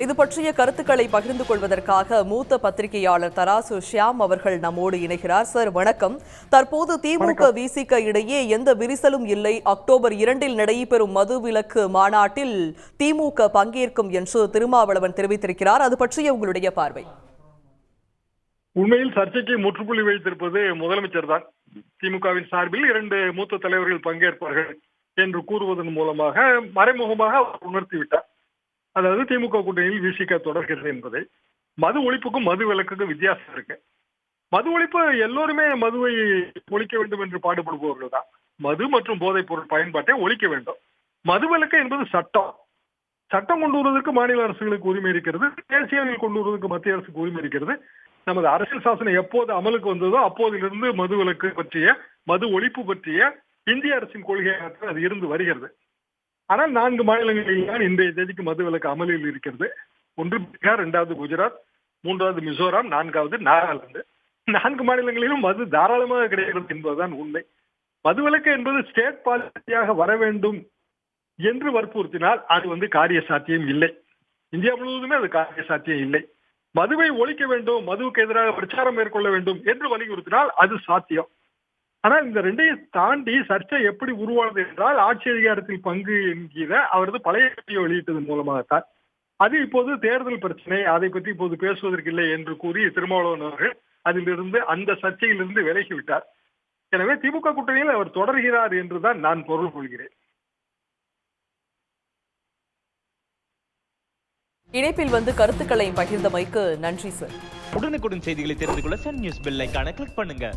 இது பற்றிய கருத்துக்களை பகிர்ந்து கொள்வதற்காக மூத்த பத்திரிகையாளர் தராசு ஷியாம் அவர்கள் நம்மோடு இணைகிறார். சார் வணக்கம். தற்போது திமுக விசிக இடையே எந்த விரிசலும் இல்லை. அக்டோபர் 2 நடைபெறும் மதுவிலக்கு மாநாட்டில் திமுக பங்கேற்கும் என்று திருமாவளவன் தெரிவித்திருக்கிறார். அது பற்றிய உங்களுடைய பார்வை? உண்மையில் சர்ச்சைக்கு முற்றுப்புள்ளி வைத்திருப்பது முதலமைச்சர் தான். திமுகவின் சார்பில் 2 மூத்த தலைவர்கள் பங்கேற்பார்கள் என்று கூறுவதன் மூலமாக மறைமுகமாக அவர் உணர்த்திவிட்டார். அதாவது திமுக கூட்டணியில் விசிக தொடர்கிறது என்பதை. மது ஒழிப்புக்கும் மது விலக்குக்கும் வித்தியாசம் இருக்கு. மது ஒழிப்பு எல்லோருமே மதுவை ஒழிக்க வேண்டும் என்று பாடுபடுபவர்கள் தான். மது மற்றும் போதைப் பொருள் பயன்பாட்டை ஒழிக்க வேண்டும். மது விலக்கு என்பது சட்டம். சட்டம் கொண்டு வருவதற்கு மாநில அரசுகளுக்கு உரிமை இருக்கிறது. தேசிய அளவில் கொண்டு வருவதற்கு மத்திய அரசுக்கு உரிமை இருக்கிறது. நமது அரசியல் சாசனம் எப்போது அமலுக்கு வந்ததோ அப்போதிலிருந்து மது விலக்கு பற்றிய, மது ஒழிப்பு பற்றிய இந்திய அரசின் கொள்கையாக அது இருந்து வருகிறது. ஆனால் 4 மாநிலங்களில் தான் இன்றைய தேதிக்கு மது விலக்கு அமலில் இருக்கிறது. 1 பீகார், 2வது குஜராத், 3வது மிசோராம், 4வது நாகாலாந்து. 4 மாநிலங்களிலும் மது தாராளமாக கிடைக்கிறது என்பதுதான் உண்மை. மது விலக்கு என்பது ஸ்டேட் பாலிசியாக வர வேண்டும் என்று வற்புறுத்தினால் அது காரிய சாத்தியம் இல்லை. இந்தியா முழுவதுமே அது காரிய சாத்தியம் இல்லை. மதுவை ஒழிக்க வேண்டும், மதுவுக்கு எதிராக பிரச்சாரம் மேற்கொள்ள வேண்டும் என்று வலியுறுத்தினால் அது சாத்தியம். ஆனால் இந்த 2ஐயும் தாண்டி சர்ச்சை எப்படி உருவானது என்றால், ஆட்சி அதிகாரத்தில் பங்கு என்கிற அவரது பழைய கட்சியை வெளியிட்டதன் மூலமாகத்தான். அது இப்போது தேர்தல் பிரச்சனை, அதை பற்றி இப்போது பேசுவதற்கில்லை என்று கூறி திருமாவளவன் அவர்கள் அதிலிருந்து, அந்த சர்ச்சையிலிருந்து விலகிவிட்டார். எனவே திமுக கூட்டணியில் அவர் தொடர்கிறார் என்றுதான் நான் பொருள் கொள்கிறேன். இணைப்பில் கருத்துக்களை பகிர்ந்தமைக்கு நன்றி சார். உடனுக்குடன் செய்திகளை தெரிந்து கொள்ள சன் நியூஸ் பெல் ஐகானை கிளிக் பண்ணுங்க.